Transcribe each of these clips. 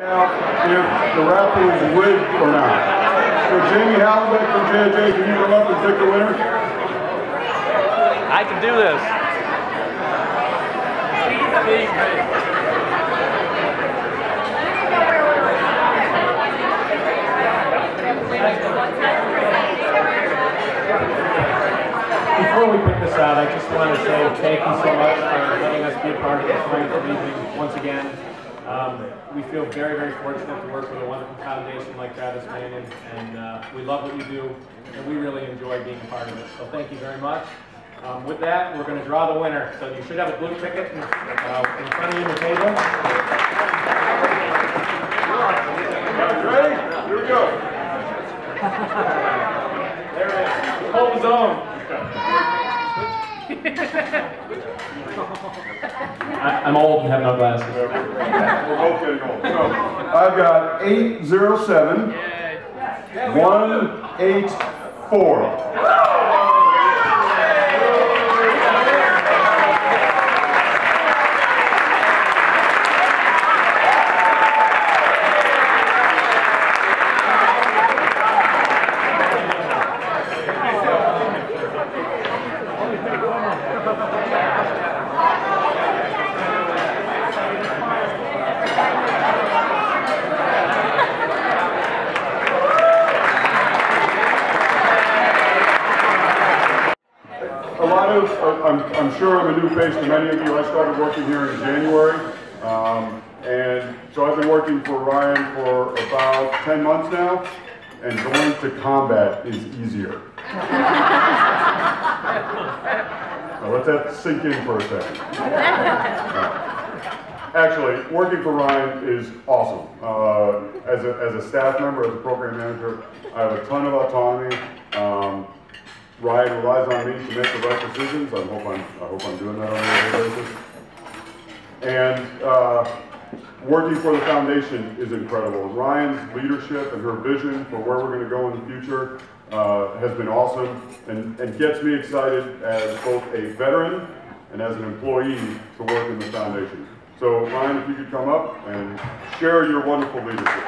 Now, if the raffle is rigged or not. So Jamie Hallebeck from JJ, can you come up and pick the winner? I can do this. Before we pick this out, I just want to say thank you so much for letting us be a part of this wonderful evening once again. We feel very, very fortunate to work with a wonderful foundation like Travis Manion, and we love what you do, and we really enjoy being a part of it. So thank you very much. With that, we're going to draw the winner. So you should have a blue ticket in front of you on the table. Ready? Here we go. There it is. Hold his own. I'm old and have no glasses. We're both getting old. So I've got 807 184. I'm sure I'm a new face to many of you. I started working here in January, and so I've been working for Ryan for about 10 months now, and going to combat is easier. Now let that sink in for a second. Actually, working for Ryan is awesome. As a staff member, as a program manager, I have a ton of autonomy. Ryan relies on me to make the right decisions. I hope I'm doing that on a regular basis. And working for the foundation is incredible. Ryan's leadership and her vision for where we're going to go in the future has been awesome, and gets me excited as both a veteran and as an employee to work in the foundation. So Ryan, if you could come up and share your wonderful leadership.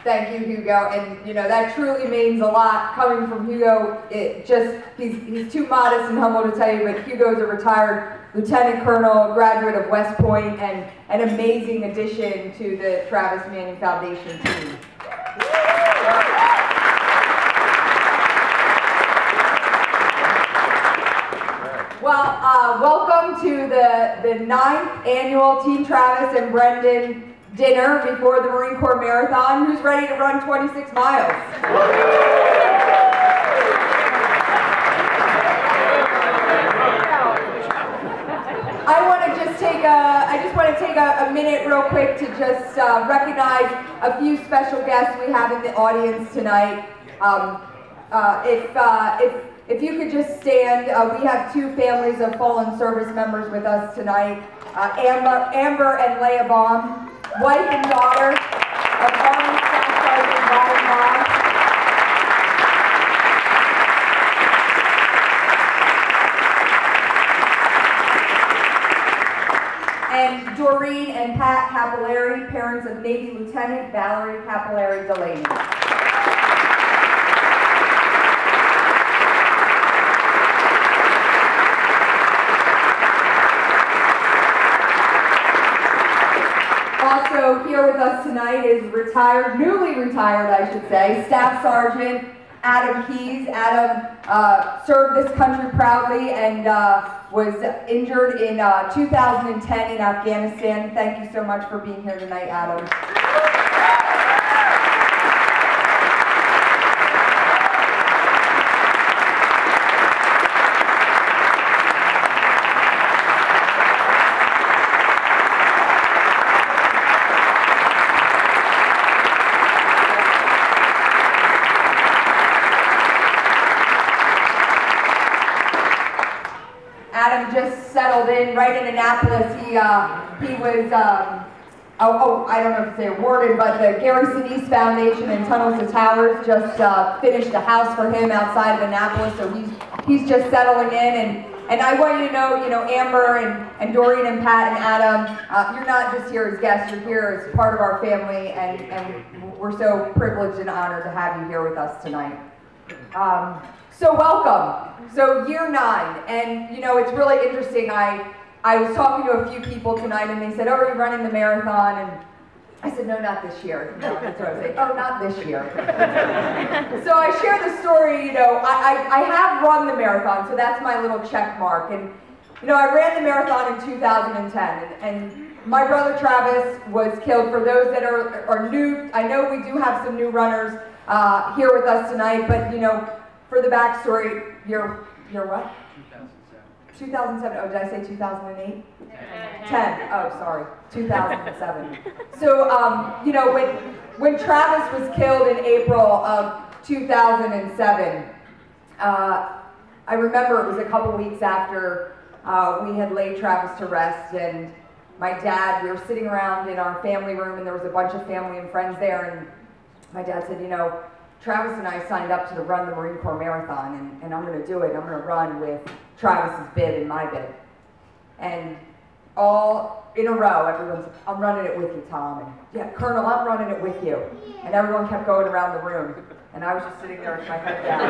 Thank you, Hugo, and you know that truly means a lot coming from Hugo. He's too modest and humble to tell you, but Hugo is a retired lieutenant colonel, graduate of West Point, and an amazing addition to the Travis Manion Foundation team. Well, welcome to the 9th annual Team Travis and Brendan dinner before the Marine Corps Marathon. Who's ready to run 26 miles? I just want to take a minute real quick to just recognize a few special guests we have in the audience tonight. If you could just stand, we have two families of fallen service members with us tonight, Amber and Leah Baum, wife and daughter of Army Staff Sergeant Ryan Moss. And Doreen and Pat Capillari, parents of Navy Lieutenant Valerie Capillari Delaney. Also here with us tonight is newly retired, I should say, Staff Sergeant Adam Keyes. Adam served this country proudly and was injured in 2010 in Afghanistan. Thank you so much for being here tonight, Adam. Adam just settled in right in Annapolis. He was I don't know if to say awarded, but the Gary Sinise Foundation and Tunnels to Towers just finished a house for him outside of Annapolis, so he's just settling in. And I want you to know, Amber and Doreen and Pat and Adam, you're not just here as guests, you're here as part of our family, and we're so privileged and honored to have you here with us tonight. So welcome. So year 9, and it's really interesting. I was talking to a few people tonight, and they said, "Oh, are you running the marathon?" And I said, "No, not this year." No, that's what I was saying. "Oh, not this year." So I share the story. I have run the marathon, so that's my little check mark. And I ran the marathon in 2010, and my brother Travis was killed. For those that are new, I know we do have some new runners here with us tonight, but for the backstory, you're what? 2007. Oh, did I say 2008? 10. Oh, sorry. 2007. So, when Travis was killed in April of 2007, I remember it was a couple weeks after we had laid Travis to rest, and my dad, we were sitting around in our family room, and there was a bunch of family and friends there, and my dad said, Travis and I signed up to run the Marine Corps Marathon, and I'm going to do it. I'm going to run with Travis's bib and my bib. And all in a row, everyone's, "I'm running it with you, Tom." And, "Yeah, Colonel, I'm running it with you." And everyone kept going around the room. And I was just sitting there with my head down.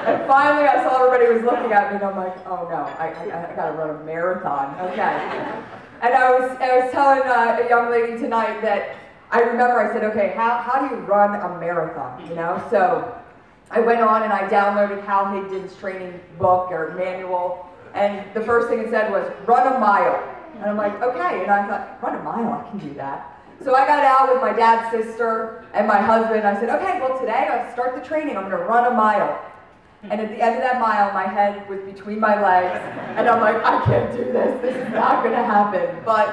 And finally, I saw everybody was looking at me, and I'm like, "Oh no, I got to run a marathon." Okay. And I was telling a young lady tonight that I remember I said, "Okay, how do you run a marathon?" So I went on and I downloaded Hal Higdon's training book or manual, and the first thing it said was, "Run a mile." And I'm like, "Okay." And I thought, "Run a mile, I can do that." So I got out with my dad's sister and my husband. I said, "Okay, well today I'll start the training. I'm going to run a mile." And at the end of that mile, my head was between my legs, and I'm like, "I can't do this. This is not going to happen." But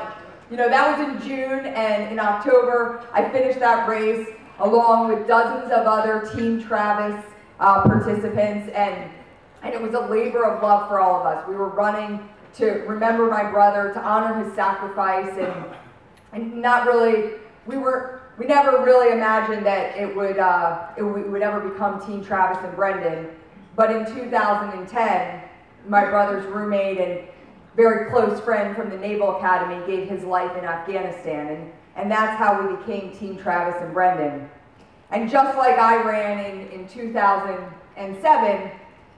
that was in June, and in October, I finished that race along with dozens of other Team Travis participants, and it was a labor of love for all of us. We were running to remember my brother, to honor his sacrifice, and not really, we never really imagined that it would ever become Team Travis and Brendan. But in 2010, my brother's roommate and very close friend from the Naval Academy gave his life in Afghanistan, and that's how we became Team Travis and Brendan. And just like I ran in 2007,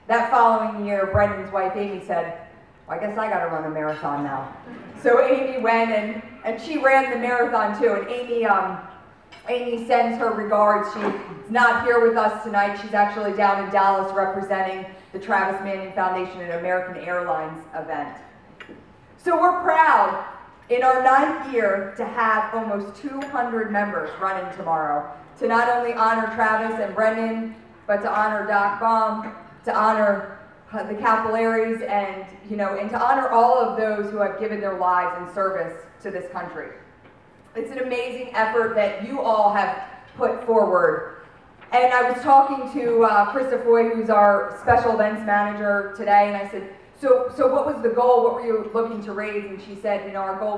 that following year, Brendan's wife Amy said, "Well, I guess I got to run a marathon now." So Amy went and she ran the marathon too. And Amy sends her regards. She's not here with us tonight. She's actually down in Dallas representing the Travis Manion Foundation and American Airlines event. So we're proud in our 9th year to have almost 200 members running tomorrow, to not only honor Travis and Brendan, but to honor Doc Baum, to honor the capillaries, and to honor all of those who have given their lives in service to this country. It's an amazing effort that you all have put forward. And I was talking to Krista Foy, who's our special events manager today, and I said, so what was the goal? What were you looking to raise? And she said, our goal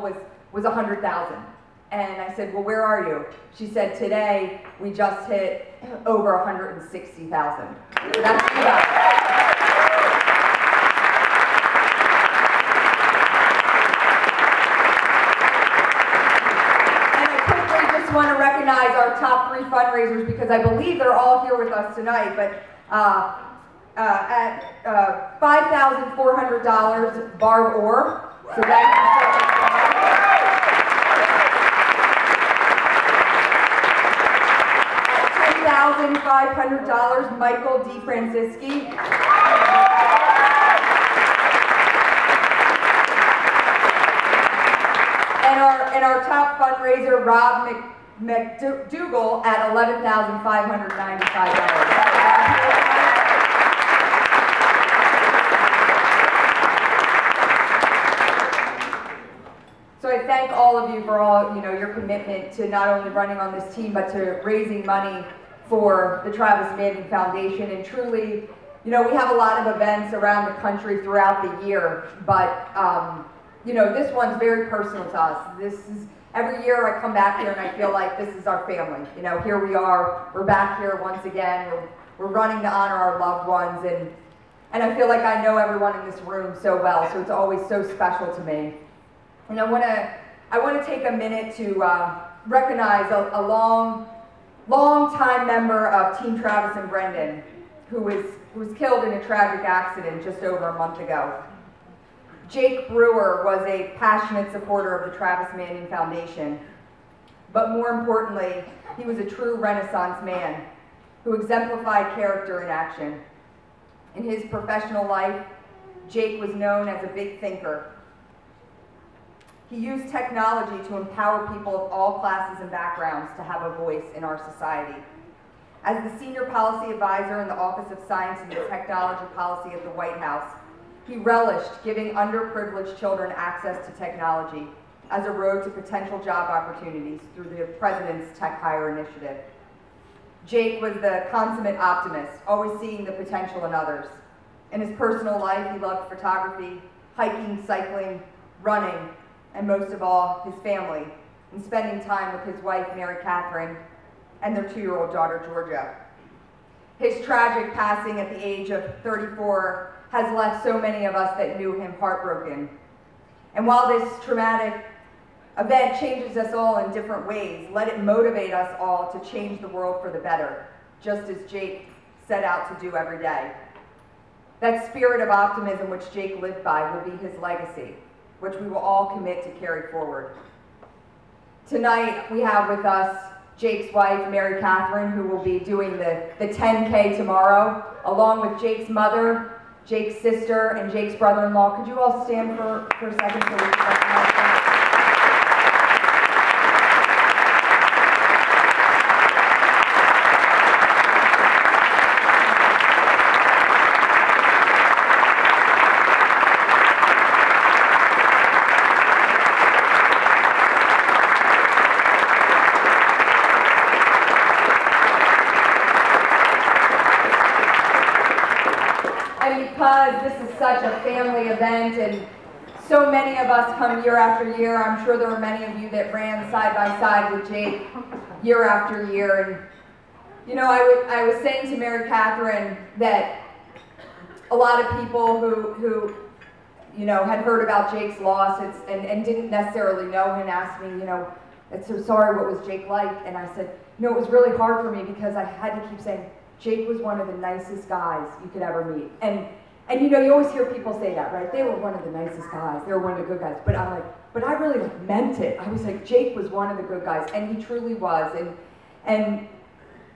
was 100,000. And I said, well, where are you? She said, today we just hit over 160,000. That's I want to recognize our top 3 fundraisers because I believe they're all here with us tonight. But at $5,400, Barb Orr. So that's $10,500, Michael DeFrancisci. And our top fundraiser, Rob McDougall, at $11,595. So I thank all of you for all your commitment to not only running on this team, but to raising money for the Travis Manion Foundation. And truly, we have a lot of events around the country throughout the year, but you know, this one's very personal to us. This is, every year I come back here and I feel like this is our family. You know, here we are, we're back here once again, we're running to honor our loved ones, and I feel like I know everyone in this room so well, so it's always so special to me. And I want to take a minute to recognize a long-time member of Team Travis and Brendan, who was killed in a tragic accident just over a month ago. Jake Brewer was a passionate supporter of the Travis Manion Foundation, but more importantly, he was a true Renaissance man who exemplified character in action. In his professional life, Jake was known as a big thinker. He used technology to empower people of all classes and backgrounds to have a voice in our society. As the senior policy advisor in the Office of Science and Technology Policy at the White House, he relished giving underprivileged children access to technology as a road to potential job opportunities through the President's Tech Hire Initiative. Jake was the consummate optimist, always seeing the potential in others. In his personal life, he loved photography, hiking, cycling, running, and most of all, his family, and spending time with his wife, Mary Katharine, and their 2-year-old daughter, Georgia. His tragic passing at the age of 34 has left so many of us that knew him heartbroken. And while this traumatic event changes us all in different ways, let it motivate us all to change the world for the better, just as Jake set out to do every day. That spirit of optimism which Jake lived by will be his legacy, which we will all commit to carry forward. Tonight, we have with us Jake's wife, Mary Katharine, who will be doing the 10K tomorrow, along with Jake's mother, Jake's sister, and Jake's brother-in-law. Could you all stand for a second so we can recognize them? Because this is such a family event and so many of us come year after year, I'm sure there were many of you that ran side by side with Jake year after year. And you know, I was saying to Mary Katharine that a lot of people who you know, had heard about Jake's loss and didn't necessarily know him asked me, you know, "It's so sorry, what was Jake like?" And I said, you know, it was really hard for me because I had to keep saying, Jake was one of the nicest guys you could ever meet. And you know, you always hear people say that, right? They were one of the nicest guys. They were one of the good guys. But I'm like, but I really meant it. I was like, Jake was one of the good guys, and he truly was. And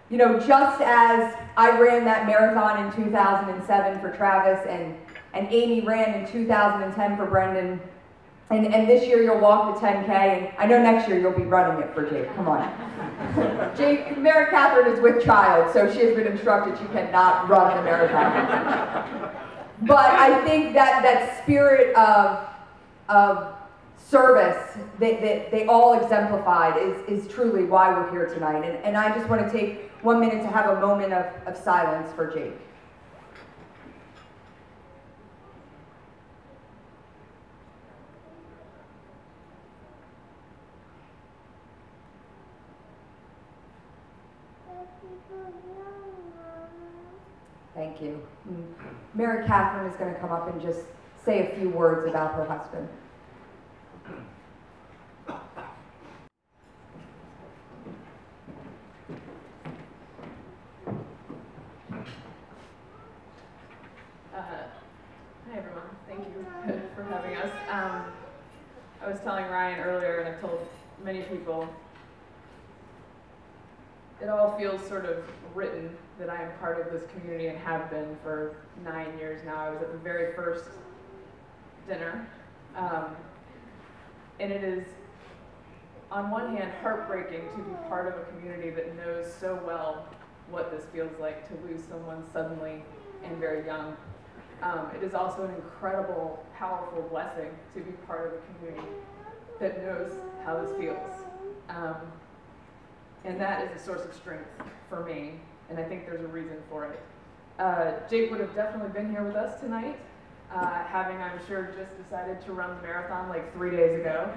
you know, just as I ran that marathon in 2007 for Travis, and Amy ran in 2010 for Brendan, and this year you'll walk the 10K, and I know next year you'll be running it for Jake. Come on. Mary Katharine is with child, so she has been instructed she cannot run the marathon. But I think that spirit of service that they all exemplified is truly why we're here tonight. And I just want to take 1 minute to have a moment of silence for Jake. Thank you. Mary Katharine is going to come up and just say a few words about her husband. Hi everyone, thank you for having us. I was telling Ryan earlier, and I've told many people, it all feels sort of written that I am part of this community and have been for 9 years now. I was at the very first dinner, and it is, on one hand, heartbreaking to be part of a community that knows so well what this feels like to lose someone suddenly and very young. It is also an incredible, powerful blessing to be part of a community that knows how this feels. And that is a source of strength for me, and I think there's a reason for it. Jake would have definitely been here with us tonight, having, I'm sure, just decided to run the marathon like 3 days ago,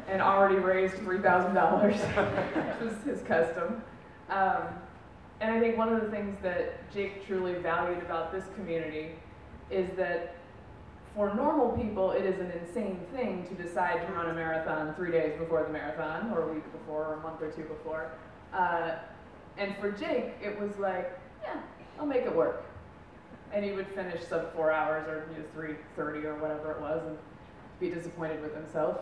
and already raised $3,000, which was his custom. And I think one of the things that Jake truly valued about this community is that for normal people, it is an insane thing to decide to run a marathon 3 days before the marathon, or a week before, or a month or two before. And for Jake, it was like, yeah, I'll make it work. And he would finish sub 4 hours, or 3:30 or whatever it was, and be disappointed with himself.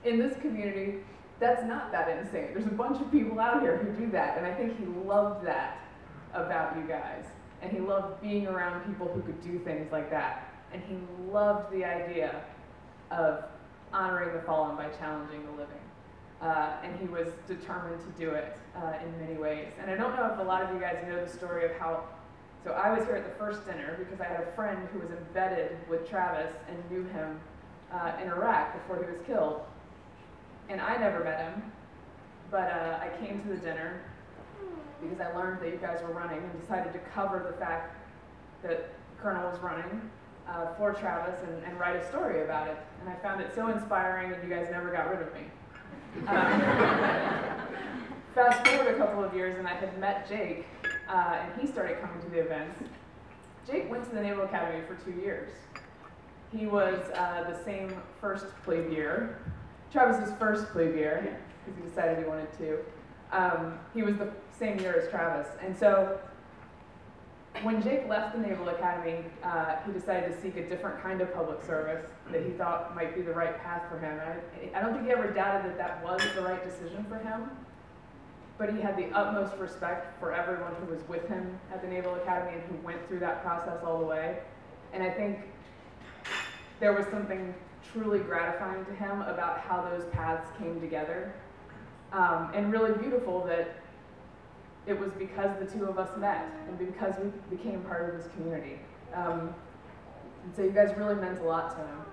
In this community, that's not that insane. There's a bunch of people out here who do that, and I think he loved that about you guys. And he loved being around people who could do things like that. And he loved the idea of honoring the fallen by challenging the living. And he was determined to do it in many ways. And I don't know if a lot of you guys know the story of how, so I was here at the first dinner because I had a friend who was embedded with Travis and knew him in Iraq before he was killed. And I never met him, but I came to the dinner because I learned that you guys were running and decided to cover the fact that Colonel was running for Travis and write a story about it. And I found it so inspiring, and you guys never got rid of me. Fast forward a couple of years, and I had met Jake, and he started coming to the events. Jake went to the Naval Academy for 2 years. He was the same first plebe year, Travis's first plebe year, because he decided he wanted to. He was the same year as Travis. And so when Jake left the Naval Academy, he decided to seek a different kind of public service that he thought might be the right path for him. And I don't think he ever doubted that that was the right decision for him, but he had the utmost respect for everyone who was with him at the Naval Academy and who went through that process all the way. And I think there was something truly gratifying to him about how those paths came together. And really beautiful that it was because the two of us met and because we became part of this community. And so you guys really meant a lot to him.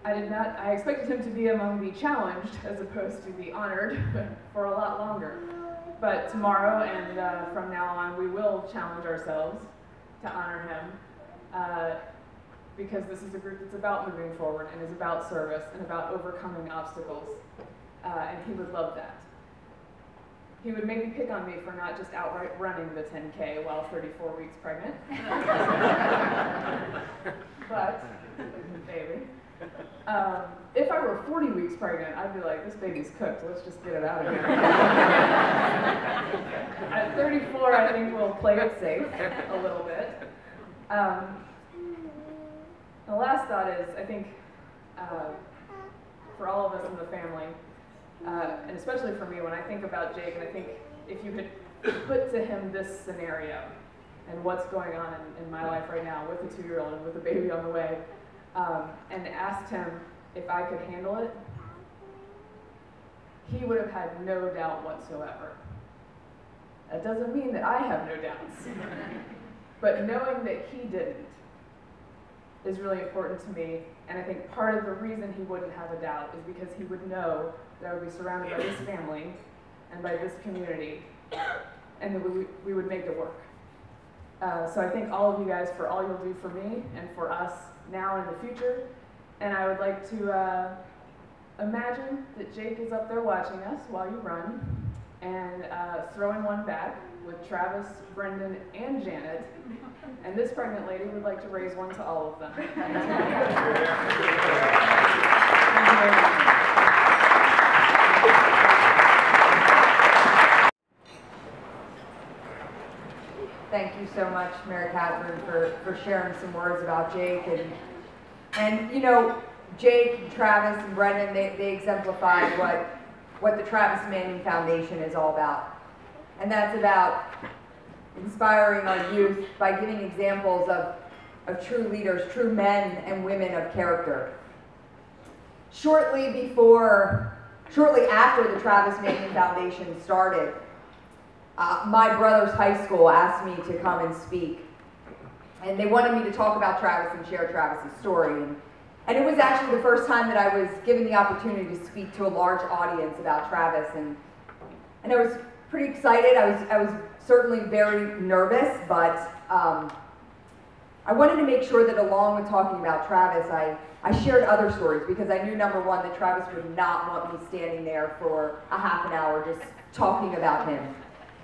I expected him to be among the challenged as opposed to the honored for a lot longer. But tomorrow and from now on, we will challenge ourselves to honor him. Because this is a group that's about moving forward and is about service and about overcoming obstacles. And he would love that. He would maybe pick on me for not just outright running the 10K while 34 weeks pregnant. But, baby. If I were 40 weeks pregnant, I'd be like, this baby's cooked, let's just get it out of here. At 34, I think we'll play it safe a little bit. The last thought is, I think, for all of us in the family, and especially for me, when I think about Jake, and I think if you could put to him this scenario and what's going on in my life right now with a 2-year-old and with a baby on the way, and asked him if I could handle it, he would have had no doubt whatsoever. That doesn't mean that I have no doubts, but knowing that he didn't is really important to me, and I think part of the reason he wouldn't have a doubt is because he would know that I would be surrounded by this family and by this community, and that we would make it work. So I thank all of you guys for all you'll do for me and for us now and in the future, and I would like to imagine that Jake is up there watching us while you run, and throwing one back with Travis, Brendan, and Janet. And this pregnant lady would like to raise one to all of them. Thank you. Thank you so much, Mary Catherine, for sharing some words about Jake. And you know, Jake, Travis, and Brendan, they exemplified what the Travis Manion Foundation is all about. And that's about inspiring our youth by giving examples of true leaders, true men and women of character. Shortly after the Travis Manion Foundation started, my brother's high school asked me to come and speak. And they wanted me to talk about Travis and share Travis's story. And it was actually the first time that I was given the opportunity to speak to a large audience about Travis. And I was pretty excited. I was certainly very nervous, but I wanted to make sure that along with talking about Travis, I shared other stories, because I knew, number one, that Travis would not want me standing there for a half an hour just talking about him.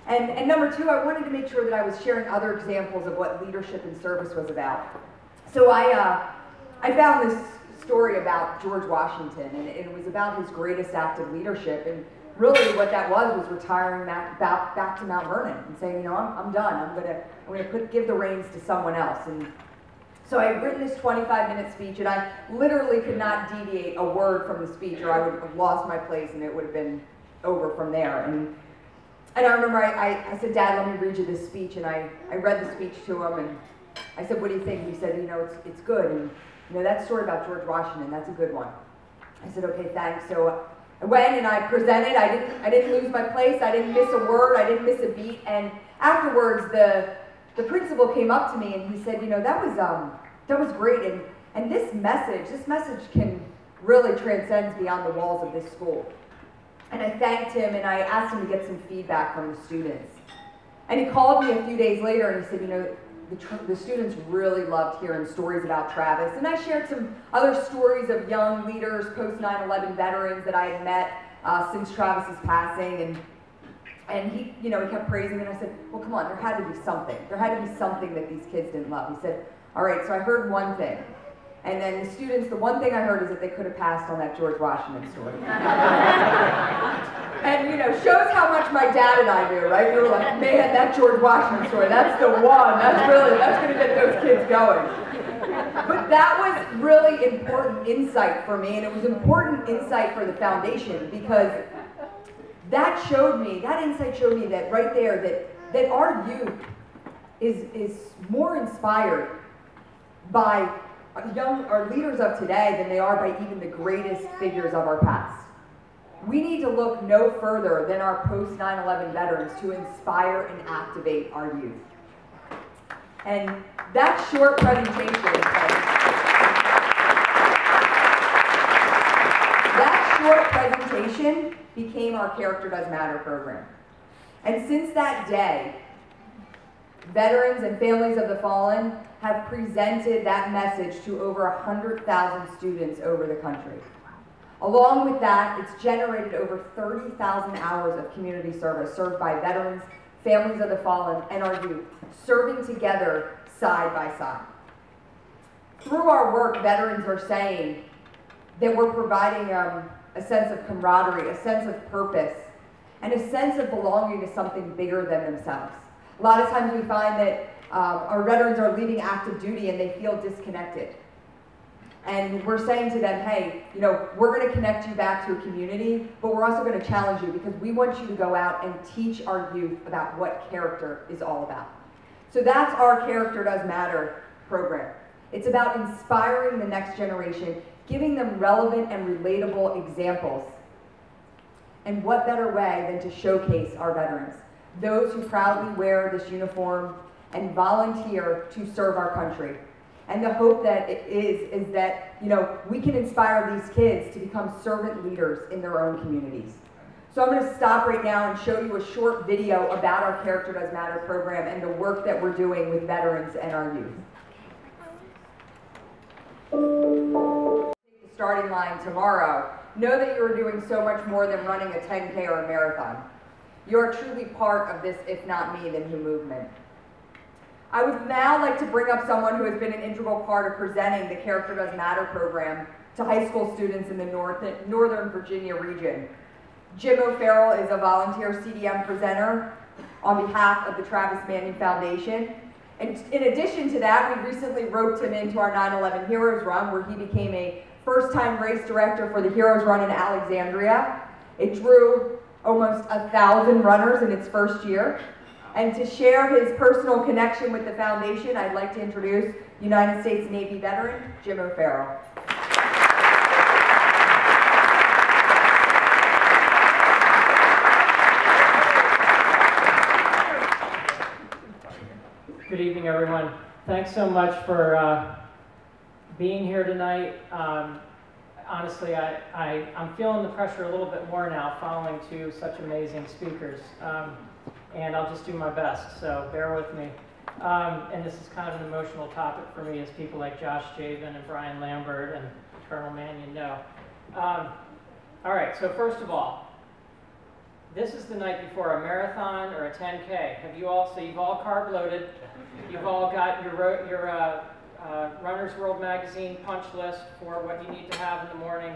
And number two, I wanted to make sure that I was sharing other examples of what leadership and service was about. So I found this story about George Washington, and it was about his greatest act of leadership. And really what that was retiring back to Mount Vernon and saying, you know, I'm done. I'm gonna give the reins to someone else. And so I had written this 25-minute speech, and I literally could not deviate a word from the speech, or I would have lost my place and it would have been over from there. And I remember I said, Dad, let me read you this speech, and I read the speech to him, and I said, what do you think? He said, you know, it's good, and you know, that story about George Washington, that's a good one. I said, okay, thanks. So I went and I presented. I didn't lose my place. I didn't miss a word. I didn't miss a beat. And afterwards, the principal came up to me and he said, you know, that was great. And this message can really transcend beyond the walls of this school. And I thanked him, and I asked him to get some feedback from the students. And he called me a few days later and he said, you know, the students really loved hearing stories about Travis. And I shared some other stories of young leaders, post 9/11 veterans that I had met since Travis's passing. And he, you know, he kept praising me, and I said, well, come on, there had to be something. There had to be something that these kids didn't love. He said, all right, so I heard one thing. And then the students, the one thing I heard is that they could have passed on that George Washington story. And, you know, shows how much my dad and I knew, right? We were like, man, that George Washington story, that's the one. That's going to get those kids going. But that was really important insight for me, and it was important insight for the foundation, because that insight showed me that right there, that our youth is more inspired by our leaders of today than they are by even the greatest figures of our past. We need to look no further than our post 9/11 veterans to inspire and activate our youth. And that short presentation became our Character Does Matter program. And since that day, veterans and families of the fallen have presented that message to over 100,000 students over the country. Along with that, it's generated over 30,000 hours of community service served by veterans, families of the fallen, and our youth, serving together side by side. Through our work, veterans are saying that we're providing a sense of camaraderie, a sense of purpose, and a sense of belonging to something bigger than themselves. A lot of times we find that our veterans are leaving active duty and they feel disconnected. And we're saying to them, hey, you know, we're going to connect you back to a community, but we're also going to challenge you, because we want you to go out and teach our youth about what character is all about. So that's our Character Does Matter program. It's about inspiring the next generation, giving them relevant and relatable examples. And what better way than to showcase our veterans, those who proudly wear this uniform and volunteer to serve our country. And the hope that it is that, you know, we can inspire these kids to become servant leaders in their own communities. So I'm going to stop right now and show you a short video about our Character Does Matter program and the work that we're doing with veterans and our youth. The starting line tomorrow. Know that you are doing so much more than running a 10K or a marathon. You are truly part of this If Not Me, Then Who movement. I would now like to bring up someone who has been an integral part of presenting the Character Does Matter program to high school students in the Northern Virginia region. Jim O'Farrell is a volunteer CDM presenter on behalf of the Travis Manion Foundation. And in addition to that, we recently roped him into our 9/11 Heroes Run, where he became a first-time race director for the Heroes Run in Alexandria. It drew almost 1,000 runners in its first year. And to share his personal connection with the foundation, I'd like to introduce United States Navy veteran, Jim O'Farrell. Good evening, everyone. Thanks so much for being here tonight. Honestly, honestly, I'm feeling the pressure a little bit more now following two such amazing speakers. And I'll just do my best, so bear with me. And this is kind of an emotional topic for me, as people like Josh Javen and Brian Lambert and Colonel Manion know. All right, so first of all, this is the night before a marathon or a 10K. Have you all, so you've all carb loaded, you've all got your Runner's World magazine punch list for what you need to have in the morning.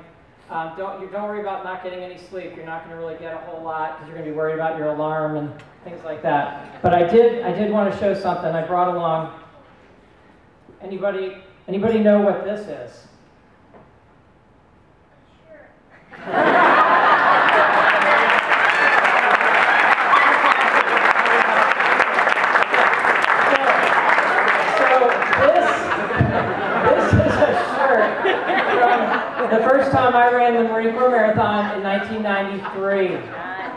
Don't worry about not getting any sleep. You're not going to really get a whole lot because you're going to be worried about your alarm and things like that. But I did want to show something I brought along. Anybody know what this is? The first time I ran the Marine Corps Marathon in 1993.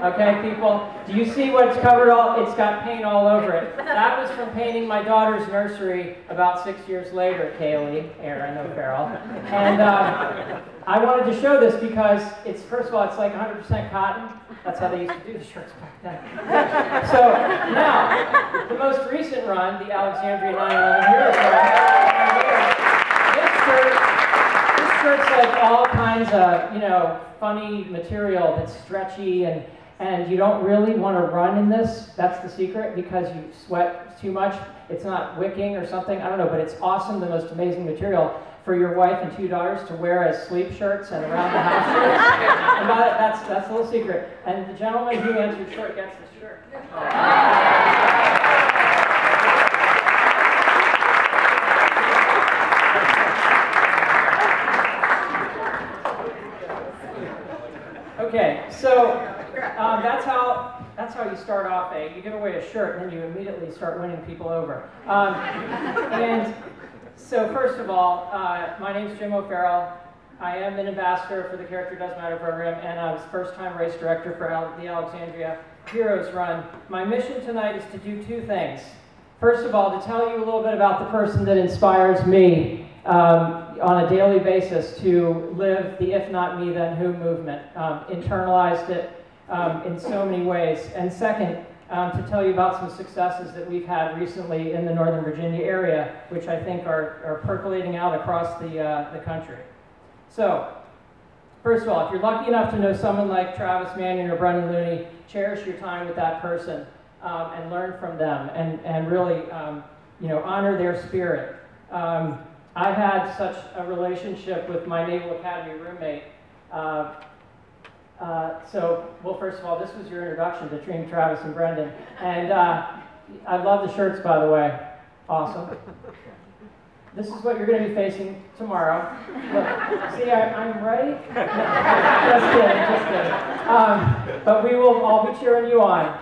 Okay, people? Do you see what's covered all? It's got paint all over it. That was from painting my daughter's nursery about 6 years later, Kaylee, Aaron O'Farrell. And I wanted to show this because it's, first of all, it's like 100% cotton. That's how they used to do the shirts back then. So now, the most recent run, the Alexandria 9/11 Heroes Run, this shirt's like all kinds of, you know, funny material that's stretchy, and you don't really want to run in this. That's the secret, because you sweat too much. It's not wicking or something, I don't know, but it's awesome, the most amazing material for your wife and 2 daughters to wear as sleep shirts and around the house shirts. And that's a little secret. And the gentleman who answered short gets the shirt. Okay, so that's how you start off. You give away a shirt, and then you immediately start winning people over. And so first of all, my name's Jim O'Farrell. I am an ambassador for the Character Does Matter program, and I was first-time race director for the Alexandria Heroes Run. My mission tonight is to do 2 things. First of all, to tell you a little bit about the person that inspires me on a daily basis to live the "if not me, then who" movement. Internalized it in so many ways. And second, to tell you about some successes that we've had recently in the Northern Virginia area, which I think are percolating out across the country. So, first of all, if you're lucky enough to know someone like Travis Manion or Brendan Looney, cherish your time with that person and learn from them, and really you know, honor their spirit. I had such a relationship with my Naval Academy roommate. Well, first of all, this was your introduction to Dream, Travis, and Brendan. And I love the shirts, by the way. Awesome. This is what you're going to be facing tomorrow. Look, see, I'm ready. Just kidding. But we will all be cheering you on.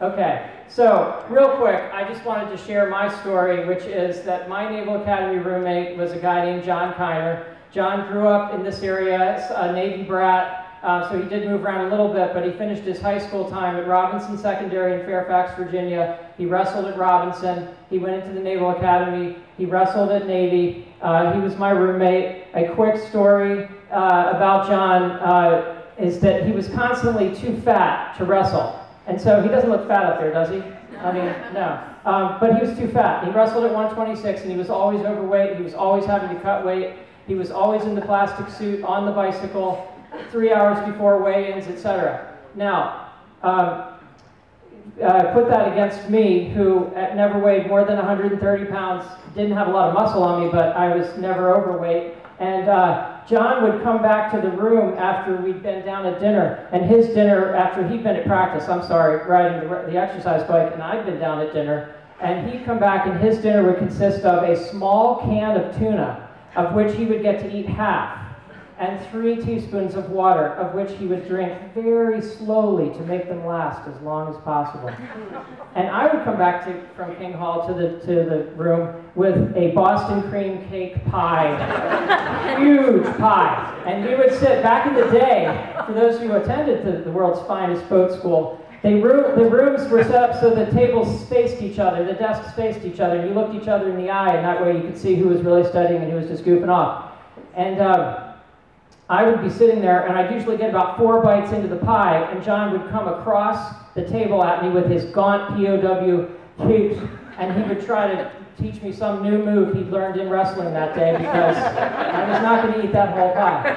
Okay, so real quick, I just wanted to share my story, which is that my Naval Academy roommate was a guy named John Kiner. John grew up in this area, a Navy brat, so he did move around a little bit, but he finished his high school time at Robinson Secondary in Fairfax, Virginia. He wrestled at Robinson. He went into the Naval Academy. He wrestled at Navy. He was my roommate. A quick story about John is that he was constantly too fat to wrestle. And so he doesn't look fat up there, does he? I mean, no. But he was too fat. He wrestled at 126, and he was always overweight. He was always having to cut weight. He was always in the plastic suit, on the bicycle, 3 hours before weigh-ins, etc. Now, put that against me, who never weighed more than 130 pounds, didn't have a lot of muscle on me, but I was never overweight. And John would come back to the room after we'd been down at dinner, and his dinner, after he'd been at practice, riding the exercise bike, and I'd been down at dinner, and he'd come back, and his dinner would consist of a small can of tuna, of which he would get to eat half, and 3 teaspoons of water, of which he would drink very slowly to make them last as long as possible. And I would come back from King Hall to the room with a Boston cream cake pie, huge pie. And we would sit, back in the day, for those who attended the world's finest boat school, the rooms were set up so the tables faced each other, the desks faced each other, and you looked each other in the eye, and that way you could see who was really studying and who was just goofing off. And I would be sitting there, and I'd usually get about 4 bites into the pie, and John would come across the table at me with his gaunt POW cheeks, and he would try to teach me some new move he'd learned in wrestling that day, because I was not going to eat that whole pie.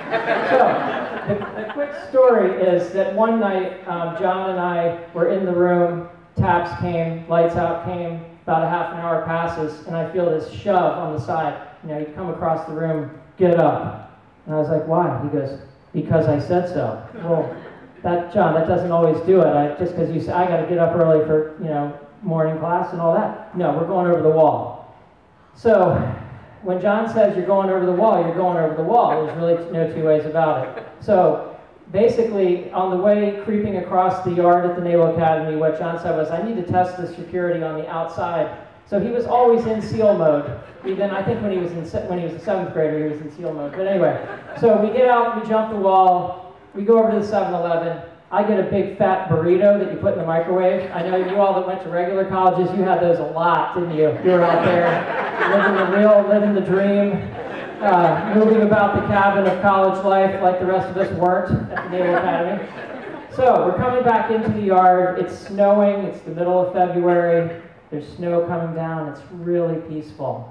So, the quick story is that one night, John and I were in the room, taps came, lights out came, about a half an hour passes, and I feel this shove on the side. You know, he'd come across the room, get up. And I was like, why? He goes, because I said so. Well, John, that doesn't always do it. Just because you say, I got to get up early for, you know, morning class and all that. No, we're going over the wall. So when John says you're going over the wall, you're going over the wall. There's really no two ways about it. So basically, on the way creeping across the yard at the Naval Academy, what John said was, I need to test the security on the outside. So he was always in SEAL mode. Even I think when he was a 7th grader, he was in SEAL mode. But anyway, so we get out, we jump the wall, we go over to the 7-Eleven. I get a big fat burrito that you put in the microwave. I know you all that went to regular colleges, you had those a lot, didn't you? You were out there living the dream, moving about the cabin of college life like the rest of us weren't at the Naval Academy. So we're coming back into the yard. It's snowing. It's the middle of February. There's snow coming down. It's really peaceful.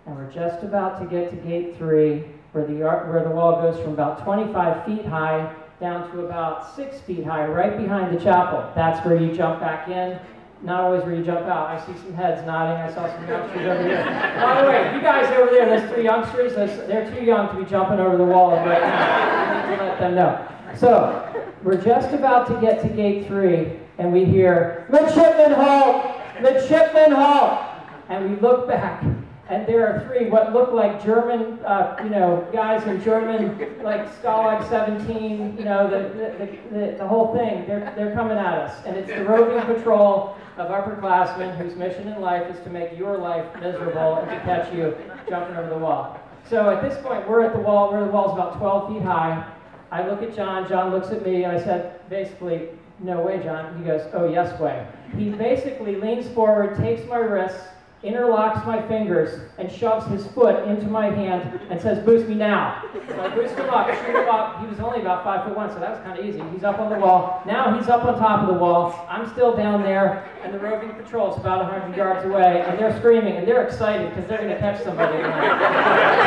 And we're just about to get to gate 3, where the wall goes from about 25 feet high down to about 6 feet high, right behind the chapel. That's where you jump back in, not always where you jump out. I see some heads nodding. I saw some youngsters over there. By the way, you guys over there, those 3 youngsters, they're too young to be jumping over the wall right now. I need to let them know. So, we're just about to get to gate 3, and we hear, "Midshipman halt! Midshipman halt!" And we look back, and there are 3 what look like German, guys in German, like Stalag 17, the whole thing. They're coming at us, and it's the roving patrol of upperclassmen whose mission in life is to make your life miserable and to catch you jumping over the wall. So at this point, we're at the wall, where the wall's about 12 feet high. I look at John, John looks at me, and I said, basically, "No way, John." He goes, "Oh, yes way." He basically leans forward, takes my wrists, interlocks my fingers, and shoves his foot into my hand and says, "Boost me now." So I boost him up, shoot him up. He was only about 5'1", so that was kind of easy. He's up on the wall. Now he's up on top of the wall. I'm still down there, and the roving patrol's about 100 yards away, and they're screaming, and they're excited because they're going to catch somebody tonight.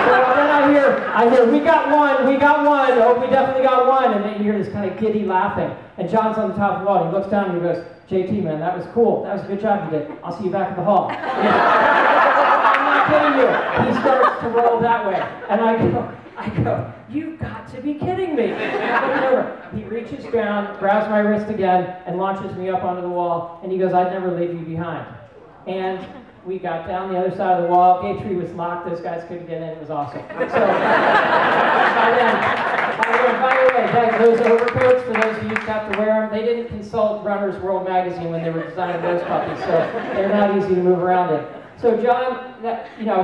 So then I hear, "We got one, we got one. Oh, we definitely got one." And then you hear this kind of giddy laughing. And John's on the top of the wall, and he looks down and he goes, "JT, man, that was cool. That was a good job you did. I'll see you back at the hall." I'm not kidding you. He starts to roll that way. And I go, "You've got to be kidding me." And I look over. He reaches down, grabs my wrist again, and launches me up onto the wall. And he goes, "I'd never leave you behind." And we got down the other side of the wall. Gate 3 was locked. Those guys couldn't get in. It was awesome. So, by the way, those overcoats, for those who used to have to wear them, they didn't consult Runner's World magazine when they were designing those puppies, so they're not easy to move around in. So John,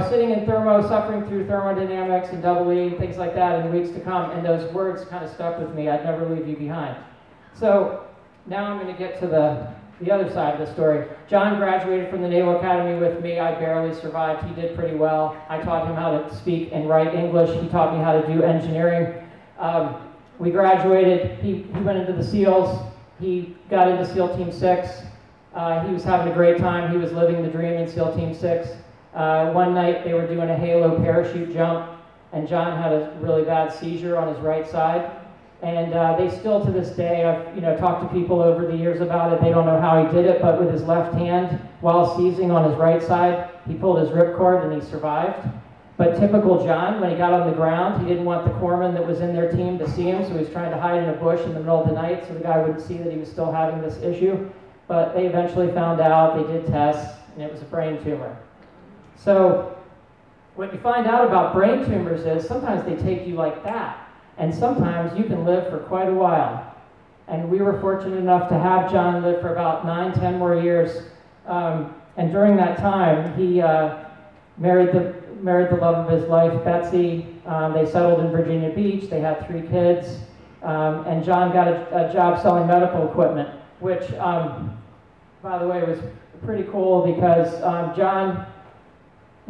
sitting in thermo, suffering through thermodynamics and double E and things like that in the weeks to come, and those words kind of stuck with me. I'd never leave you behind. So now I'm going to get to the other side of the story. John graduated from the Naval Academy with me. I barely survived. He did pretty well. I taught him how to speak and write English. He taught me how to do engineering. We graduated. He went into the SEALs. He got into SEAL Team 6. He was having a great time. He was living the dream in SEAL Team 6. One night they were doing a halo parachute jump, and John had a really bad seizure on his right side. And they still, to this day, I've talked to people over the years about it. They don't know how he did it, but with his left hand, while seizing on his right side, he pulled his ripcord and he survived. But typical John, when he got on the ground, he didn't want the corpsman that was in their team to see him, so he was trying to hide in a bush in the middle of the night so the guy wouldn't see that he was still having this issue. But they eventually found out, they did tests, and it was a brain tumor. So what you find out about brain tumors is sometimes they take you like that. And sometimes you can live for quite a while. And we were fortunate enough to have John live for about 9-10 more years. And during that time, he married the love of his life, Betsy. They settled in Virginia Beach. They had 3 kids. And John got a job selling medical equipment, which, by the way, was pretty cool because John,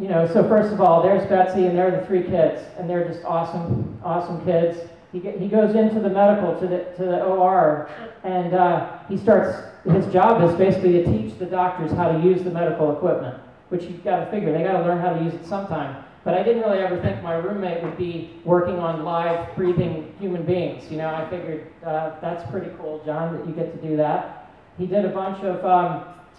So first of all, there's Betsy, and they're the 3 kids, and they're just awesome, awesome kids. He goes into the medical, to the OR, and his job is basically to teach the doctors how to use the medical equipment, which you've got to figure, they got to learn how to use it sometime. But I didn't really ever think my roommate would be working on live, breathing human beings. I figured that's pretty cool, John, that you get to do that. He did a bunch of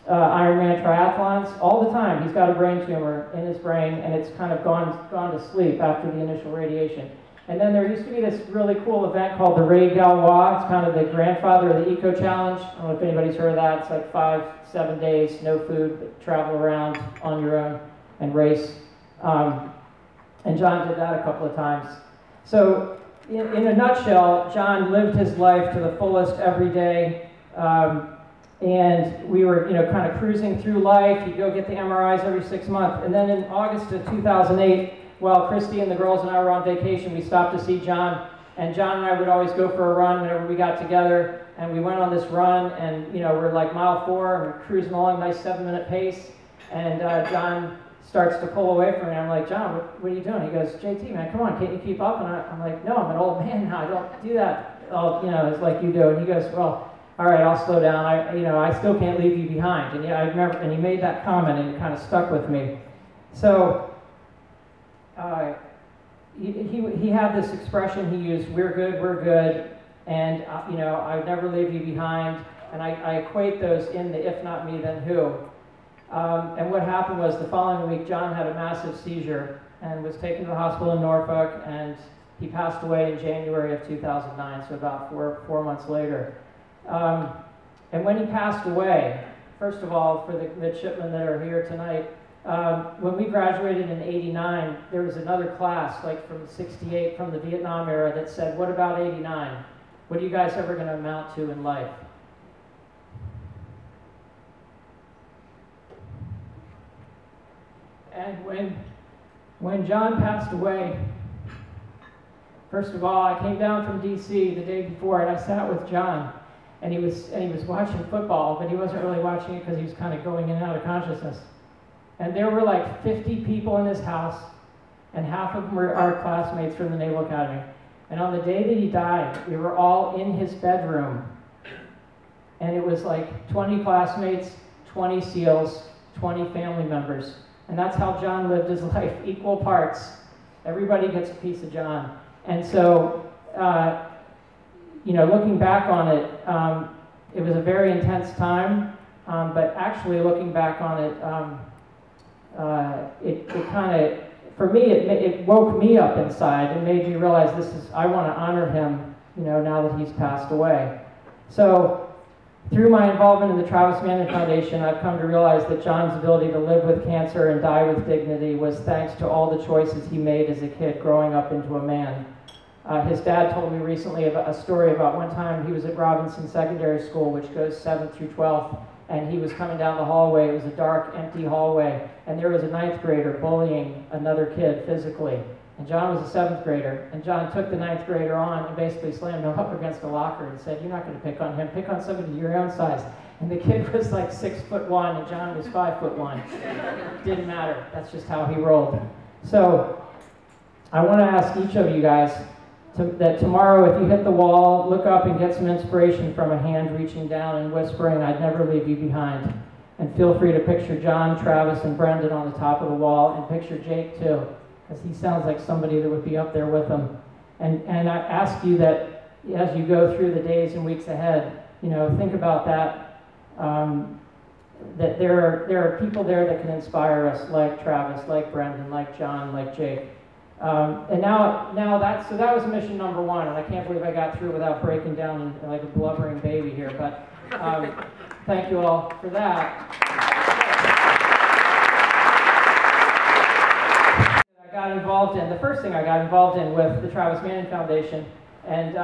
Ironman triathlons all the time. He's got a brain tumor in his brain, and it's kind of gone to sleep after the initial radiation. And then there used to be this really cool event called the Ray Galois. It's kind of the grandfather of the Eco Challenge. I don't know if anybody's heard of that. It's like 5-7 days, no food, but travel around on your own and race. And John did that a couple of times. So in a nutshell, John lived his life to the fullest every day. And we were, kind of cruising through life. He'd go get the MRIs every 6 months. And then in August of 2008, while Christy and the girls and I were on vacation, we stopped to see John. And John and I would always go for a run whenever we got together. And we went on this run, and we're like mile 4, and we're cruising along, nice 7-minute pace. And John starts to pull away from me. I'm like, John, what are you doing? He goes, JT, man, come on, can't you keep up? And I'm like, no, I'm an old man now. I don't do that. It's like you do. And he goes, well, all right, I'll slow down. I still can't leave you behind. And I remember, and he made that comment, and it kind of stuck with me. So he had this expression he used, we're good, and I would never leave you behind. And I equate those in the if not me, then who. And what happened was the following week, John had a massive seizure and was taken to the hospital in Norfolk, and he passed away in January of 2009, so about four months later. And when he passed away, first of all, for the midshipmen that are here tonight, when we graduated in '89, there was another class, like from '68, from the Vietnam era, that said, what about '89? What are you guys ever going to amount to in life? And when John passed away, first of all, I came down from DC the day before, and I sat with John, and he was watching football, but he wasn't really watching it because he was kind of going in and out of consciousness. And there were like 50 people in his house, and half of them were our classmates from the Naval Academy. And on the day that he died, we were all in his bedroom, and it was like 20 classmates, 20 SEALs, 20 family members. And that's how John lived his life, equal parts. Everybody gets a piece of John. And so, looking back on it, it was a very intense time, but actually looking back on it, it kind of, for me, it woke me up inside and made me realize I want to honor him, now that he's passed away. So, through my involvement in the Travis Manion Foundation, I've come to realize that John's ability to live with cancer and die with dignity was thanks to all the choices he made as a kid growing up into a man. His dad told me recently about a story about one time he was at Robinson Secondary School, which goes 7th through 12th, and he was coming down the hallway. It was a dark, empty hallway, and there was a 9th grader bullying another kid physically. And John was a 7th grader, and John took the 9th grader on and basically slammed him up against a locker and said, you're not going to pick on him, pick on somebody your own size. And the kid was like 6'1", and John was 5'1". Didn't matter, that's just how he rolled. So I want to ask each of you guys that tomorrow, if you hit the wall, look up and get some inspiration from a hand reaching down and whispering, I'd never leave you behind. And feel free to picture John, Travis, and Brendan on the top of the wall, and picture Jake too, because he sounds like somebody that would be up there with them. And I ask you that as you go through the days and weeks ahead, think about that, that there are people there that can inspire us, like Travis, like Brendan, like John, like Jake. And now that was mission number 1, and I can't believe I got through without breaking down like a blubbering baby here, but thank you all for that. The first thing I got involved in with the Travis Manion Foundation and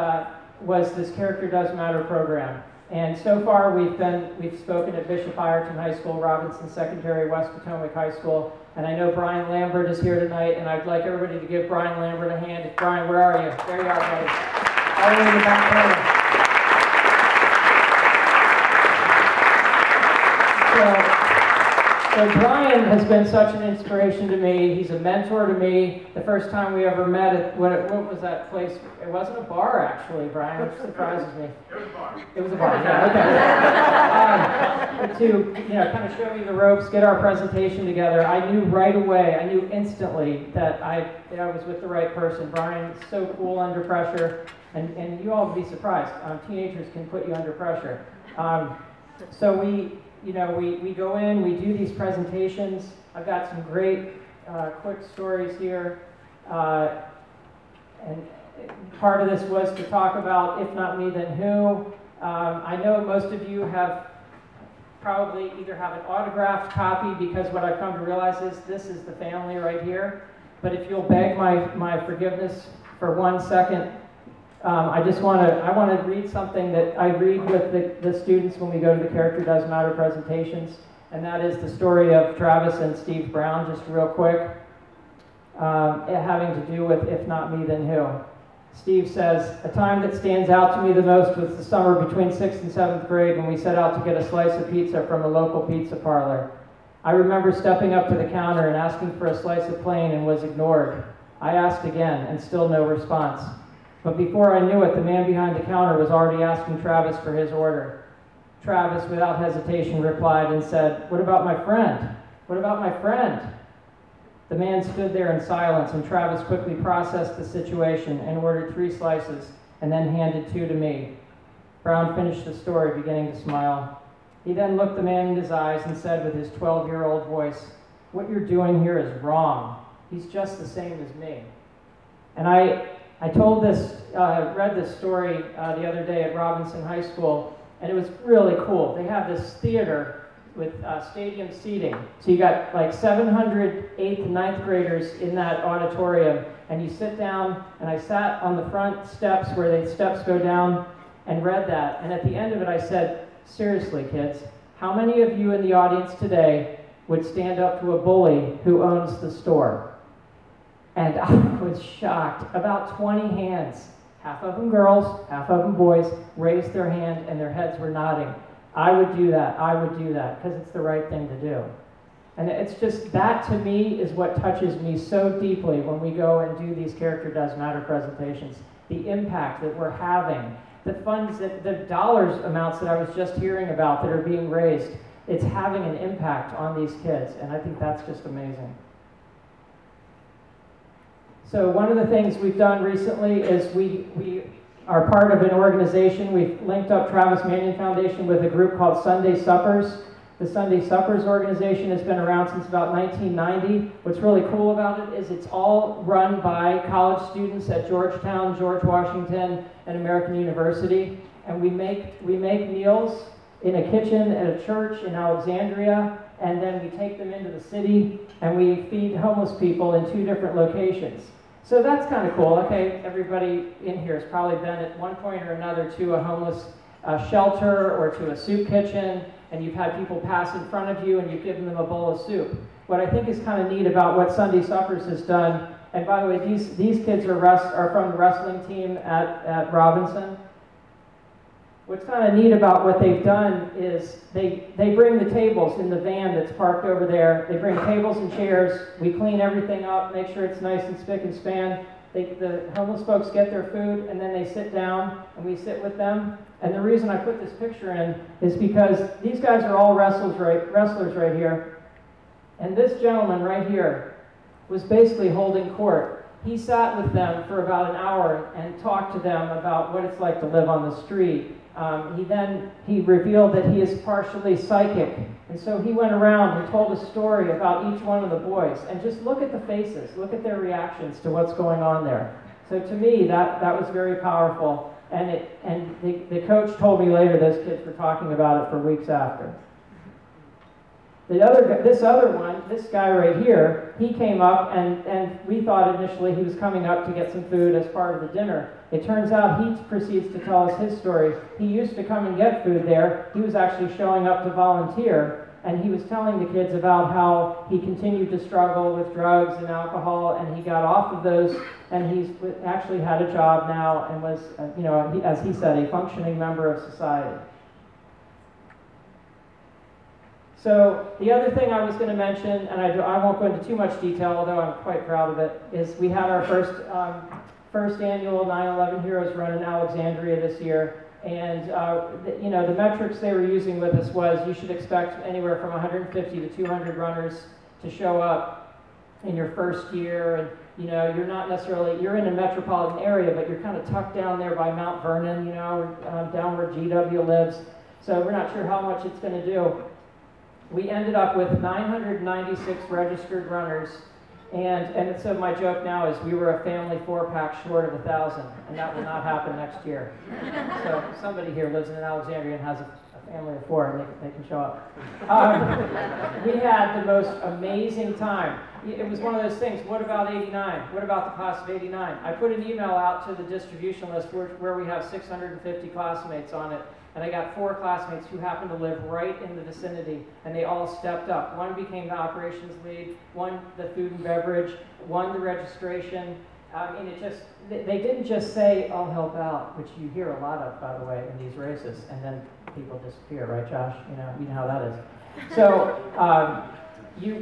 was this Character Does Matter program. And so far we've spoken at Bishop Ireton High School, Robinson Secondary, West Potomac High School, and I know Brian Lambert is here tonight, and I'd like everybody to give Brian Lambert a hand. Brian, where are you? There you are, buddy. All the way in the back corner. So So Brian has been such an inspiration to me. He's a mentor to me. The first time we ever met at, what was that place? It wasn't a bar, actually, Brian, which surprises me. It was a bar. It was a bar, yeah, okay. To kind of show me the ropes, get our presentation together. I knew right away, I knew instantly that I was with the right person. Brian's so cool under pressure, and you all would be surprised. Teenagers can put you under pressure. So we go in, we do these presentations. I've got some great quick stories here. And part of this was to talk about, if not me, then who. I know most of you have probably either have an autographed copy, because what I've come to realize is this is the family right here. But if you'll beg my forgiveness for 1 second, I want to read something that I read with the students when we go to the Character Does Matter presentations, and that is the story of Travis and Steve Brown, just real quick, having to do with if not me, then who. Steve says, "A time that stands out to me the most was the summer between 6th and 7th grade when we set out to get a slice of pizza from a local pizza parlor. I remember stepping up to the counter and asking for a slice of plain and was ignored. I asked again and still no response. But before I knew it, the man behind the counter was already asking Travis for his order. Travis, without hesitation, replied and said, 'What about my friend? What about my friend?' The man stood there in silence, and Travis quickly processed the situation and ordered 3 slices and then handed 2 to me. Brown finished the story, beginning to smile. He then looked the man in his eyes and said with his 12-year-old voice, 'What you're doing here is wrong. He's just the same as me.'" And I read this story the other day at Robinson High School, and it was really cool. They have this theater with stadium seating. So you got like 700 8th and 9th graders in that auditorium, and you sit down, and I sat on the front steps where the steps go down and read that. And at the end of it, I said, "Seriously, kids, how many of you in the audience today would stand up to a bully who owns the store?" And I was shocked. About 20 hands, half of them girls, half of them boys, raised their hand and their heads were nodding. I would do that, because it's the right thing to do. And it's just, that to me is what touches me so deeply when we go and do these Character Does Matter presentations. The impact that we're having, the funds, the dollars amounts that I was just hearing about that are being raised, it's having an impact on these kids, and I think that's just amazing. So one of the things we've done recently is we are part of an organization. We've linked up Travis Manion Foundation with a group called Sunday Suppers. The Sunday Suppers organization has been around since about 1990. What's really cool about it is it's all run by college students at Georgetown, George Washington, and American University. And we make meals in a kitchen at a church in Alexandria, and then we take them into the city and we feed homeless people in 2 different locations. So that's kind of cool. Okay, everybody in here has probably been at one point or another to a homeless shelter or to a soup kitchen, and you've had people pass in front of you and you've given them a bowl of soup. What I think is kind of neat about what Sunday Suppers has done, and by the way, these kids are from the wrestling team at Robinson. What's kind of neat about what they've done is they bring the tables in the van that's parked over there. They bring tables and chairs. We clean everything up, make sure it's nice and spick and span. The homeless folks get their food, and then they sit down, and we sit with them. And the reason I put this picture in is because these guys are all wrestlers right here. And this gentleman right here was basically holding court. He sat with them for about an hour and talked to them about what it's like to live on the street. He revealed that he is partially psychic, and so he went around and told a story about each one of the boys. And just look at the faces, look at their reactions to what's going on there. So to me, that was very powerful. And the coach told me later those kids were talking about it for weeks after. This guy right here, he came up, and we thought initially he was coming up to get some food as part of the dinner. It turns out he proceeds to tell us his story. He used to come and get food there. He was actually showing up to volunteer, and he was telling the kids about how he continued to struggle with drugs and alcohol, and he got off of those, and he's actually had a job now and was, as he said, a functioning member of society. So the other thing I was going to mention, and I won't go into too much detail, although I'm quite proud of it, is we had our first annual 9/11 Heroes Run in Alexandria this year. And you know, the metrics they were using with us was you should expect anywhere from 150 to 200 runners to show up in your first year. And you know, you're not necessarily, you're in a metropolitan area, but you're kind of tucked down there by Mount Vernon, you know, down where GW lives. So we're not sure how much it's going to do. We ended up with 996 registered runners. And so my joke now is we were a family 4-pack short of 1,000, and that will not happen next year. So somebody here lives in Alexandria and has a family of 4, and they can show up. We had the most amazing time. It was one of those things, what about 89? What about the class of 89? I put an email out to the distribution list where we have 650 classmates on it. And I got 4 classmates who happened to live right in the vicinity, and they all stepped up. One became the operations lead, one the food and beverage, one the registration. And they didn't just say, I'll help out, which you hear a lot of, by the way, in these races, and then people disappear, right, Josh? You know how that is. So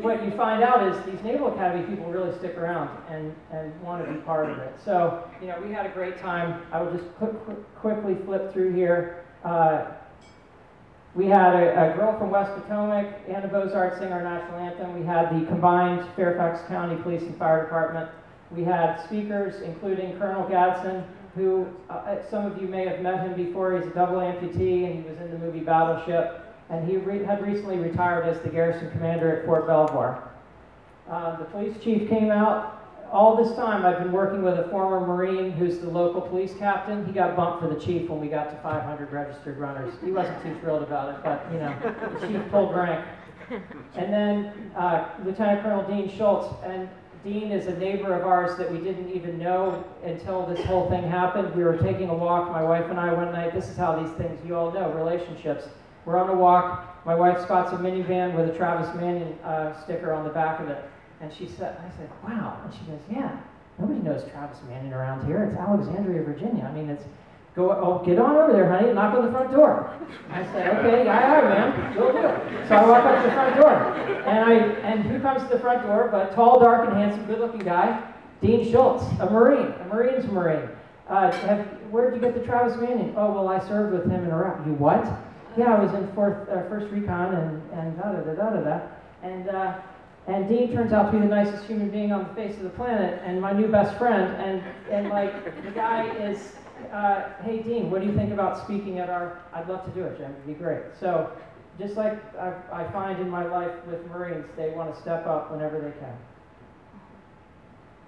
what you find out is these Naval Academy people really stick around and want to be part of it. So, you know, we had a great time. I will just quickly flip through here. We had a girl from West Potomac, Anna Bozart, sing our national anthem. We had the combined Fairfax County Police and Fire Department. We had speakers, including Colonel Gadsden, who some of you may have met him before. He's a double amputee, and he was in the movie Battleship. And he had recently retired as the garrison commander at Fort Belvoir. The police chief came out. All this time, I've been working with a former Marine who's the local police captain. He got bumped for the chief when we got to 500 registered runners. He wasn't too thrilled about it, but, you know, the chief pulled rank. And then Lieutenant Colonel Dean Schultz. And Dean is a neighbor of ours that we didn't even know until this whole thing happened. We were taking a walk, my wife and I, one night. This is how these things, you all know, relationships. We're on a walk. My wife spots a minivan with a Travis Manion sticker on the back of it. And I said, wow. And she goes, yeah, nobody knows Travis Manion around here. It's Alexandria, Virginia. I mean, get on over there, honey, knock on the front door. I said, okay, yeah, man, we'll do it. So I walk up to the front door. And who comes to the front door but tall, dark, and handsome, good-looking guy, Dean Schultz, a Marine, a Marine's Marine. Where did you get the Travis Manion? Oh, well, I served with him in Iraq. You what? Yeah, I was in 1st Recon and da-da-da-da-da-da. And Dean turns out to be the nicest human being on the face of the planet and my new best friend. And like, the guy is, hey, Dean, what do you think about speaking at I'd love to do it, Jim, it'd be great. So just like I find in my life with Marines, they want to step up whenever they can.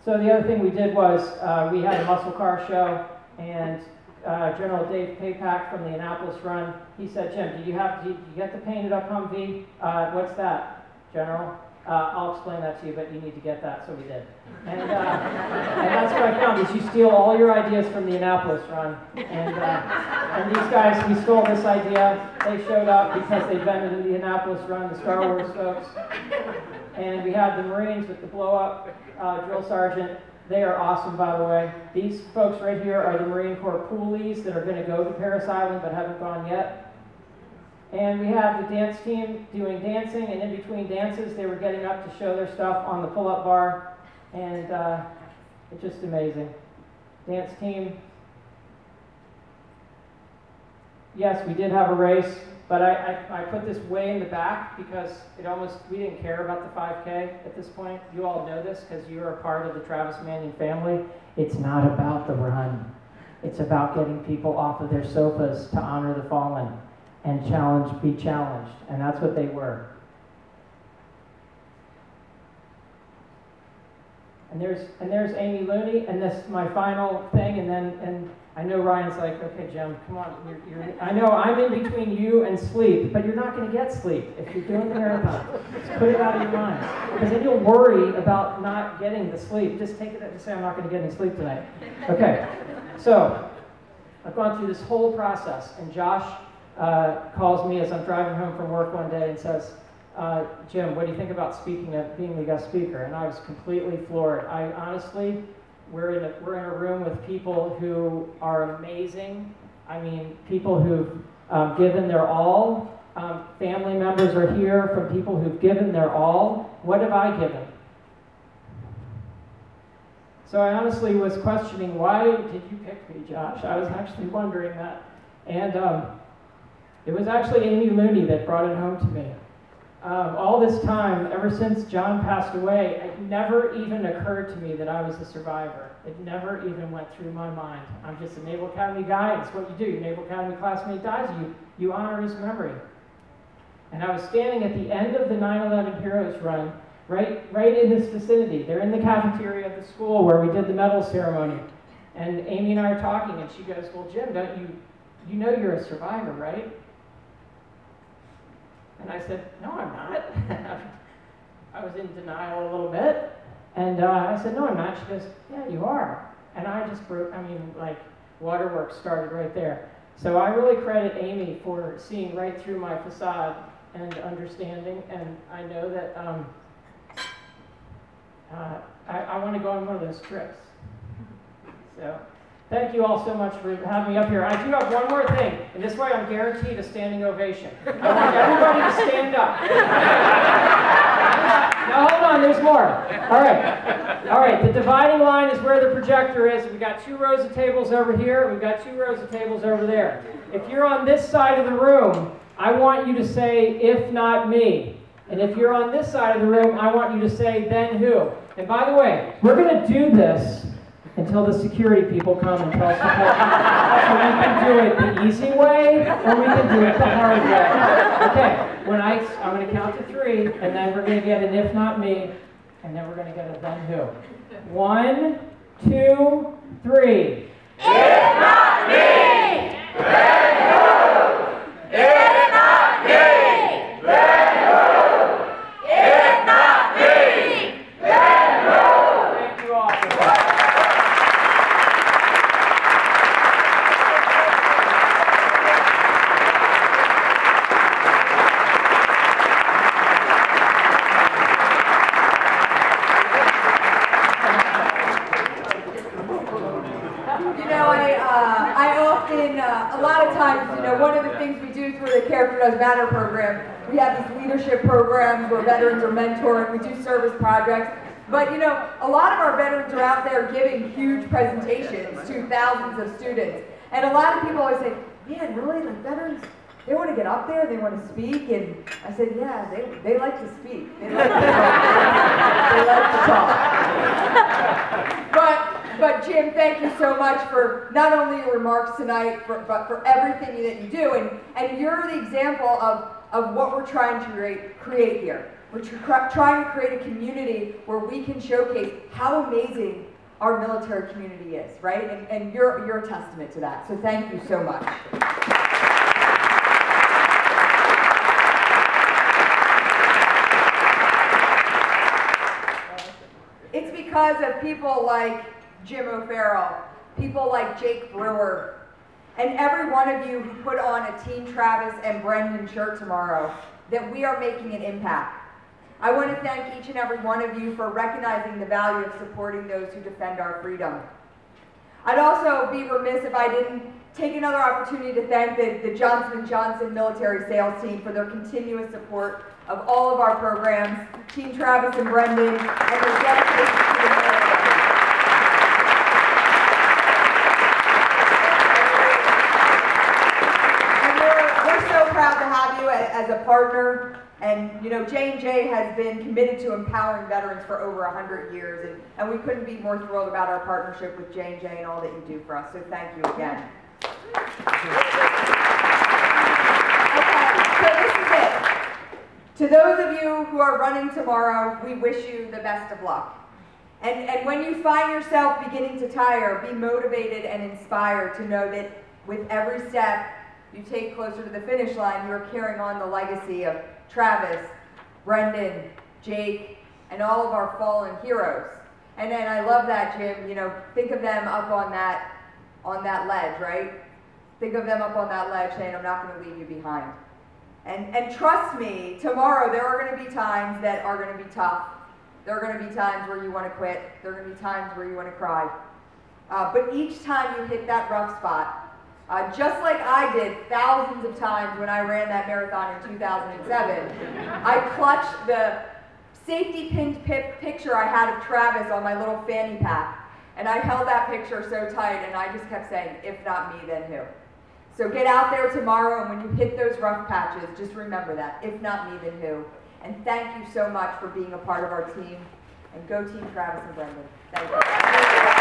So the other thing we did was we had a muscle car show, and General Dave Papak from the Annapolis Run, he said, Jim, did you get the painted up Humvee? What's that, General? I'll explain that to you, but you need to get that, so we did. And that's what I found, is you steal all your ideas from the Annapolis Run. And these guys, we stole this idea. They showed up because they'd been in the Annapolis Run, the Star Wars folks. And we had the Marines with the blow-up drill sergeant. They are awesome, by the way. These folks right here are the Marine Corps poolies that are going to go to Parris Island but haven't gone yet. And we had the dance team doing dancing, and in between dances, they were getting up to show their stuff on the pull-up bar, and it's just amazing. Dance team. Yes, we did have a race, but I put this way in the back because we didn't care about the 5K at this point. You all know this because you're a part of the Travis Manion family. It's not about the run. It's about getting people off of their sofas to honor the fallen and be challenged, and that's what they were. And there's Amy Looney, and this is my final thing, and I know Ryan's like, okay, Jim, come on, I know I'm in between you and sleep, but you're not going to get sleep if you're doing the marathon. Just put it out of your mind, because then you'll worry about not getting the sleep. Just take it to say I'm not going to get any sleep tonight. Okay, so I've gone through this whole process, and Josh calls me as I'm driving home from work one day and says, Jim, what do you think about being the guest speaker? And I was completely floored. I honestly, we're in a room with people who are amazing. I mean, people who've given their all, Family members are here from people who've given their all. What have I given? So I honestly was questioning, why did you pick me, Josh? I was actually wondering that. And it was actually Amy Looney that brought it home to me. All this time, ever since John passed away, it never even occurred to me that I was a survivor. It never even went through my mind. I'm just a Naval Academy guy. It's what you do. Your Naval Academy classmate dies, you honor his memory. And I was standing at the end of the 9/11 Heroes Run, right in this vicinity. They're in the cafeteria of the school where we did the medal ceremony. And Amy and I are talking, and she goes, well, Jim, you know you're a survivor, right? And I said, no, I'm not. I was in denial a little bit. And I said, no, I'm not. She goes, yeah, you are. And I just broke, waterworks started right there. So I really credit Amy for seeing right through my facade and understanding. And I know that I want to go on one of those trips. So thank you all so much for having me up here. I do have one more thing, and this way I'm guaranteed a standing ovation. I want everybody to stand up. Now hold on, there's more. All right, the dividing line is where the projector is. We've got 2 rows of tables over here, we've got 2 rows of tables over there. If you're on this side of the room, I want you to say, if not me. And if you're on this side of the room, I want you to say, then who? And by the way, we're going to do this until the security people come and tell us to put. So we can do it the easy way, or we can do it the hard way. Okay, I'm going to count to 3, and then we're going to get an if not me, and then we're going to get a then who. 1, 2, 3. If not me, then who? If not me, then who? If not me, then who? Thank you all. A lot of times, one of the things we do through the Character Does Matter program, we have these leadership programs where veterans are mentoring, we do service projects, but a lot of our veterans are out there giving huge presentations to thousands of students, and a lot of people always say, man, really, like veterans, they want to get up there, they want to speak, and I said, yeah, they like to speak, they like to talk, they like to talk. But Jim, thank you so much for not only your remarks tonight, but for everything that you do. And you're the example of what we're trying to create here. We're trying to create a community where we can showcase how amazing our military community is, right? And you're a testament to that. So thank you so much. It's because of people like Jim O'Farrell, people like Jake Brewer, and every one of you who put on a Team Travis and Brendan shirt tomorrow, that we are making an impact. I want to thank each and every one of you for recognizing the value of supporting those who defend our freedom. I'd also be remiss if I didn't take another opportunity to thank the Johnson & Johnson military sales team for their continuous support of all of our programs, Team Travis and Brendan, and their dedication to the military. Proud to have you as a partner, and J&J has been committed to empowering veterans for over 100 years, and we couldn't be more thrilled about our partnership with J&J and all that you do for us, so thank you again. Okay, so this is it. To those of you who are running tomorrow, we wish you the best of luck. And when you find yourself beginning to tire, be motivated and inspired to know that with every step you take closer to the finish line, you are carrying on the legacy of Travis, Brendan, Jake, and all of our fallen heroes. And then I love that, Jim, think of them up on that ledge, right? Think of them up on that ledge saying, I'm not going to leave you behind. And trust me, tomorrow there are going to be times that are going to be tough. There are going to be times where you want to quit. There are going to be times where you want to cry. But each time you hit that rough spot, Just like I did thousands of times when I ran that marathon in 2007, I clutched the safety pinned picture I had of Travis on my little fanny pack. And I held that picture so tight, and I just kept saying, if not me, then who? So get out there tomorrow, and when you hit those rough patches, just remember that, if not me, then who? And thank you so much for being a part of our team. And go Team Travis and Brendan. Thank you.